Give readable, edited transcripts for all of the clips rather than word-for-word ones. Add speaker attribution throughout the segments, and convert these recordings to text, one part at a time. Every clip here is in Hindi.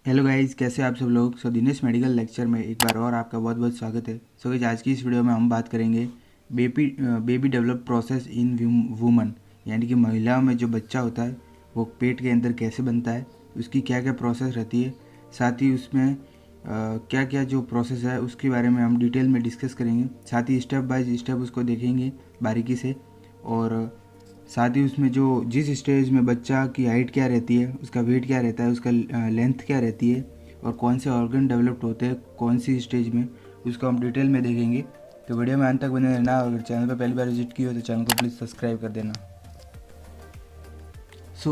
Speaker 1: हेलो गाइस, कैसे आप सब लोग। दिनेश मेडिकल लेक्चर में एक बार और आपका बहुत बहुत स्वागत है। गाइस, आज की इस वीडियो में हम बात करेंगे baby develop process in woman, यानी कि महिलाओं में जो बच्चा होता है वो पेट के अंदर कैसे बनता है, उसकी क्या क्या प्रोसेस रहती है, साथ ही उसमें क्या क्या जो प्रोसेस है उसके बारे में हम डिटेल में डिस्कस करेंगे। साथ ही स्टेप बाय स्टेप उसको देखेंगे बारीकी से, और साथ ही उसमें जो जिस स्टेज में बच्चा की हाइट क्या रहती है, उसका वेट क्या रहता है, उसका लेंथ क्या रहती है, और कौन से ऑर्गन डेवलप्ड होते हैं कौन सी स्टेज में, उसको हम डिटेल में देखेंगे। तो वीडियो में अंत तक बने रहना। अगर चैनल पर पहली बार विजिट की हो तो चैनल को प्लीज़ सब्सक्राइब कर देना।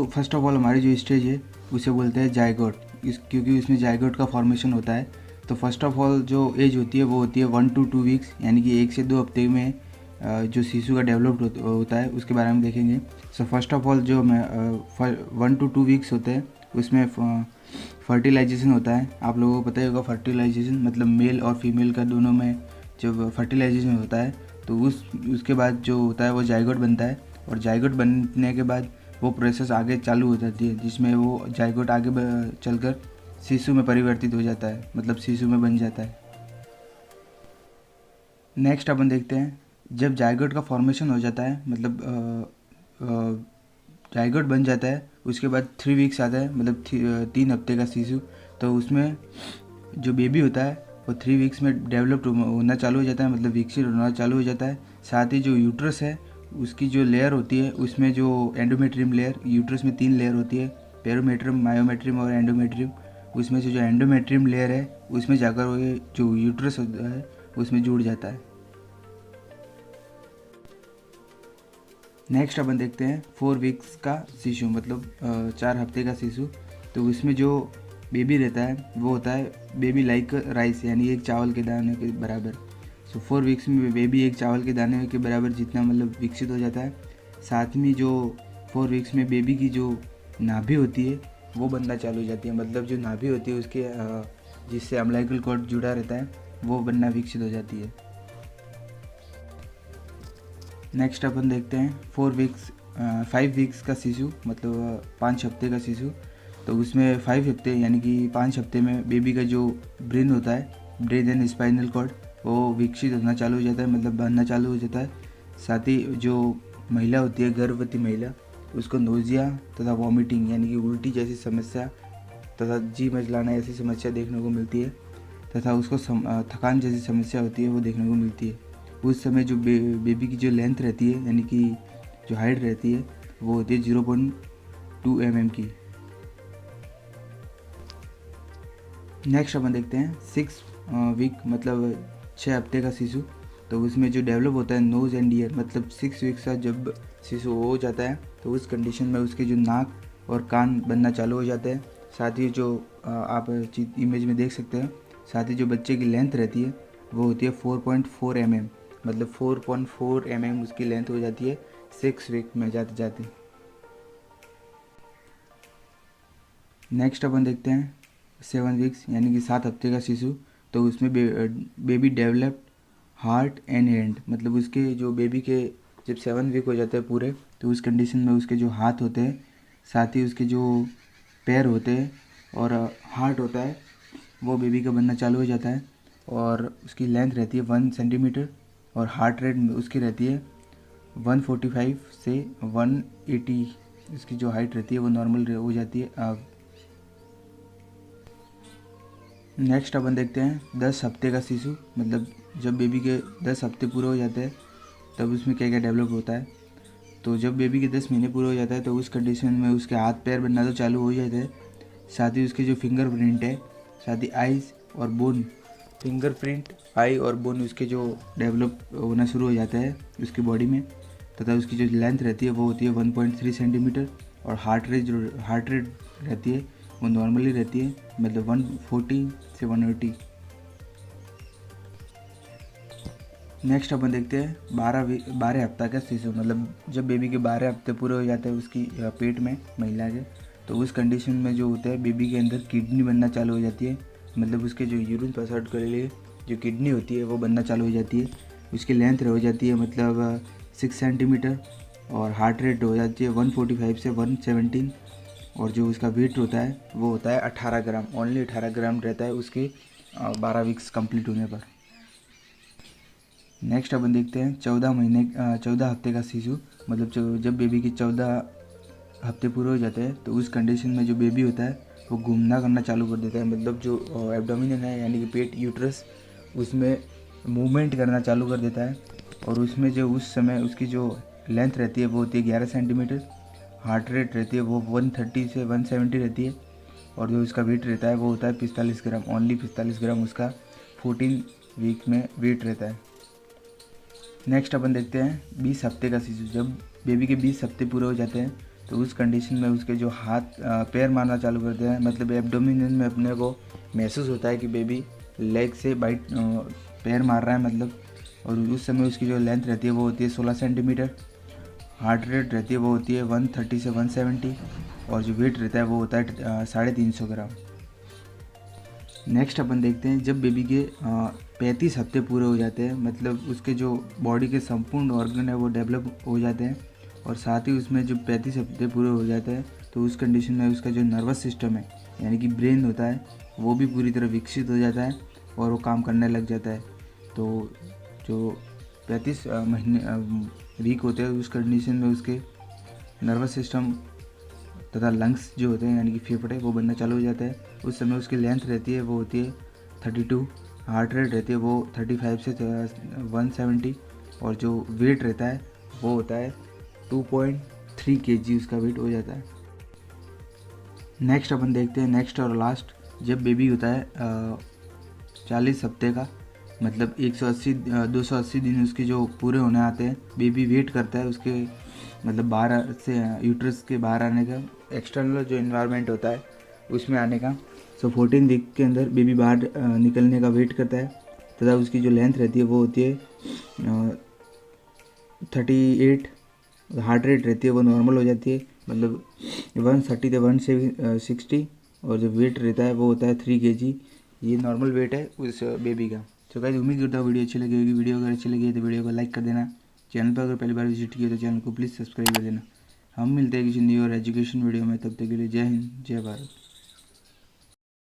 Speaker 1: फर्स्ट ऑफ ऑल हमारी जो स्टेज है उसे बोलते हैं जायगोट, क्योंकि उसमें जायगोट का फॉर्मेशन होता है। तो फर्स्ट ऑफ ऑल जो एज होती है वो होती है 1 to 2 वीक्स, यानी कि 1 से 2 हफ्ते में जो शिशु का डेवलप्ड होता है उसके बारे में देखेंगे। फर्स्ट ऑफ ऑल जो 1 to 2 वीक्स होते हैं उसमें फर्टिलाइजेशन होता है। आप लोगों को पता ही होगा फर्टिलाइजेशन मतलब मेल और फीमेल का दोनों में जब फर्टिलाइजेशन होता है तो उसके बाद जो होता है वो जायगोट बनता है, और जायगोट बनने के बाद वो प्रोसेस आगे चालू हो जाती है, जिसमें वो जायगोट आगे चलकर शिशु में परिवर्तित हो जाता है, मतलब शिशु में बन जाता है। नेक्स्ट अपन देखते हैं, जब जायगोट का फॉर्मेशन हो जाता है, मतलब जायगोट बन जाता है, उसके बाद 3 वीक्स आता है, मतलब 3 हफ्ते का शिशु। तो उसमें जो बेबी होता है वो 3 वीक्स में डेवलप्ड होना चालू हो जाता है, मतलब विकसित होना चालू हो जाता है। साथ ही जो यूट्रस है उसकी जो लेयर होती है उसमें जो एंडोमेट्रियम लेयर, यूट्रस में 3 लेयर होती है, पेरोमेट्रियम, मायोमेट्रियम और एंडोमेट्रियम। उसमें से जो एंडोमेट्रियम लेयर है उसमें जाकर वो जो यूट्रस होता है उसमें जुड़ जाता है। नेक्स्ट अपन देखते हैं 4 वीक्स का शिशु, मतलब 4 हफ्ते का शिशु। तो उसमें जो बेबी रहता है वो होता है बेबी लाइक राइस, यानी एक चावल के दाने के बराबर। 4 वीक्स में बेबी एक चावल के दाने के बराबर जितना मतलब विकसित हो जाता है। साथ में जो 4 वीक्स में बेबी की जो नाभि होती है वो बनना चालू हो जाती है, मतलब जो नाभि होती है उसके जिससे अम्बिलिकल कॉर्ड जुड़ा रहता है वो बनना विकसित हो जाती है। नेक्स्ट अपन देखते हैं 5 वीक्स का शिशु, मतलब 5 हफ्ते का शिशु। तो उसमें 5 हफ्ते यानी कि 5 हफ्ते में बेबी का जो ब्रेन होता है, ब्रेन एंड स्पाइनल कॉर्ड, वो विकसित होना चालू हो जाता है, मतलब बनना चालू हो जाता है। साथ ही जो महिला होती है, गर्भवती महिला, उसको नोजिया तथा वॉमिटिंग यानी कि उल्टी जैसी समस्या तथा जी मचलाना ऐसी समस्या देखने को मिलती है, तथा उसको थकान जैसी समस्या होती है वो देखने को मिलती है। उस समय जो बेबी की जो लेंथ रहती है, यानी कि जो हाइट रहती है, वो होती है 0.2 mm की। नेक्स्ट अपन देखते हैं 6 वीक, मतलब 6 हफ्ते का शिशु। तो उसमें जो डेवलप होता है नोज़ एंड ईयर, मतलब 6 वीक्स का जब शिशु हो जाता है तो उस कंडीशन में उसके जो नाक और कान बनना चालू हो जाते हैं। साथ ही जो आप इमेज में देख सकते हैं, साथ ही जो बच्चे की लेंथ रहती है वो होती है 4.4 mm, मतलब 4.4 mm उसकी लेंथ हो जाती है 6 वीक में जाते जाते। नेक्स्ट अपन देखते हैं 7 वीक्स, यानी कि 7 हफ्ते का शिशु। तो उसमें baby developed heart and hand, मतलब उसके जो बेबी के जब 7 वीक हो जाते हैं पूरे, तो उस कंडीशन में उसके जो हाथ होते हैं, साथ ही उसके जो पैर होते हैं और हार्ट होता है वो बेबी का बनना चालू हो जाता है। और उसकी लेंथ रहती है 1 सेंटीमीटर, और हार्ट रेट उसकी रहती है 145 से 180। इसकी जो हाइट रहती है वो नॉर्मल हो जाती है। नेक्स्ट अपन देखते हैं 10 हफ्ते का शिशु, मतलब जब बेबी के 10 हफ्ते पूरे हो जाते हैं तब उसमें क्या क्या डेवलप होता है। तो जब बेबी के 10 महीने पूरे हो जाता है तो उस कंडीशन में उसके हाथ पैर बनना तो चालू हो जाते हैं। साथ ही उसके जो फिंगरप्रिंट है, साथ ही आइज़ और बोन, फिंगरप्रिंट, आई और बोन उसके जो डेवलप होना शुरू हो जाता है उसकी बॉडी में, तथा उसकी जो लेंथ रहती है वो होती है 1.3 सेंटीमीटर, और हार्ट रेट रहती है वो नॉर्मली रहती है, मतलब 140 से 180। नेक्स्ट अपन देखते हैं 12 हफ्ता का शिशु, मतलब जब बेबी के 12 हफ्ते पूरे हो जाते हैं उसकी पेट में महिला के, तो उस कंडीशन में जो होता है बेबी के अंदर किडनी बनना चालू हो जाती है, मतलब उसके जो यूरिन पास आउट के लिए जो किडनी होती है वो बनना चालू हो जाती है। उसकी लेंथ हो जाती है मतलब 6 सेंटीमीटर, और हार्ट रेट हो जाती है 145 से 117, और जो उसका वेट होता है वो होता है 18 ग्राम, ओनली 18 ग्राम रहता है उसके 12 वीक्स कंप्लीट होने पर। नेक्स्ट अपन देखते हैं 14 हफ्ते का शिशु, मतलब जब बेबी के 14 हफ्ते पूरे हो जाते हैं तो उस कंडीशन में जो बेबी होता है वो घूमना करना चालू कर देता है, मतलब जो एब्डोमिन है यानी कि पेट यूट्रस, उसमें मूवमेंट करना चालू कर देता है। और उसमें जो उस समय उसकी जो लेंथ रहती है वो होती है 11 सेंटीमीटर, हार्ट रेट रहती है वो 130 से 170 रहती है, और जो उसका वेट रहता है वो होता है 45 ग्राम, ओनली 45 ग्राम उसका 14 वीक में वेट रहता है। नेक्स्ट अपन देखते हैं 20 हफ्ते का शिशु, जब बेबी के 20 हफ्ते पूरे हो जाते हैं तो उस कंडीशन में उसके जो हाथ पैर मारना चालू करते हैं, मतलब एब्डोमिन में अपने को महसूस होता है कि बेबी लेग से बाइट पैर मार रहा है मतलब। और उस समय उसकी जो लेंथ रहती है वो होती है 16 सेंटीमीटर, हार्ट रेट रहती है वो होती है 130 से 170, और जो वेट रहता है वो होता है 350 ग्राम। नेक्स्ट अपन देखते हैं जब बेबी के 35 हफ्ते पूरे हो जाते हैं, मतलब उसके जो बॉडी के संपूर्ण ऑर्गन है वो डेवलप हो जाते हैं, और साथ ही उसमें जो 35 हफ्ते पूरे हो जाते हैं तो उस कंडीशन में उसका जो नर्वस सिस्टम है यानी कि ब्रेन होता है वो भी पूरी तरह विकसित हो जाता है और वो काम करने लग जाता है। तो जो 35 महीने वीक होते हैं उस कंडीशन में उसके नर्वस सिस्टम तथा लंग्स जो होते हैं यानी कि फेफड़े वो बनना चालू हो जाता है। उस समय उसकी लेंथ रहती है वो होती है 32, हार्ट रेट रहती है वो 35 से 170, और जो वेट रहता है वो होता है 2.3 kg उसका वेट हो जाता है। नेक्स्ट अपन देखते हैं नेक्स्ट और लास्ट, जब बेबी होता है 40 हफ्ते का, मतलब 280 दिन उसके जो पूरे होने आते हैं, बेबी वेट करता है उसके मतलब बाहर से यूट्रस के बाहर आने का, एक्सटर्नल जो इन्वायरमेंट होता है उसमें आने का। 14 वीक के अंदर बेबी बाहर निकलने का वेट करता है, तथा उसकी जो लेंथ रहती है वो होती है 38, हार्ट रेट रहती है वो नॉर्मल हो जाती है, मतलब 130 से 160, और जो वेट रहता है वो होता है 3 kg। ये नॉर्मल वेट है उस बेबी का। तो गाइस उम्मीद करता हूँ वीडियो अच्छी लगी होगी। वीडियो अगर अच्छी लगी है तो वीडियो को लाइक कर देना, चैनल पर अगर पहली बार विजिट किया तो चैनल को प्लीज़ सब्सक्राइब कर देना। हम मिलते हैं किसी न्यू और एजुकेशन वीडियो में, तब तक के लिए जय हिंद जय भारत।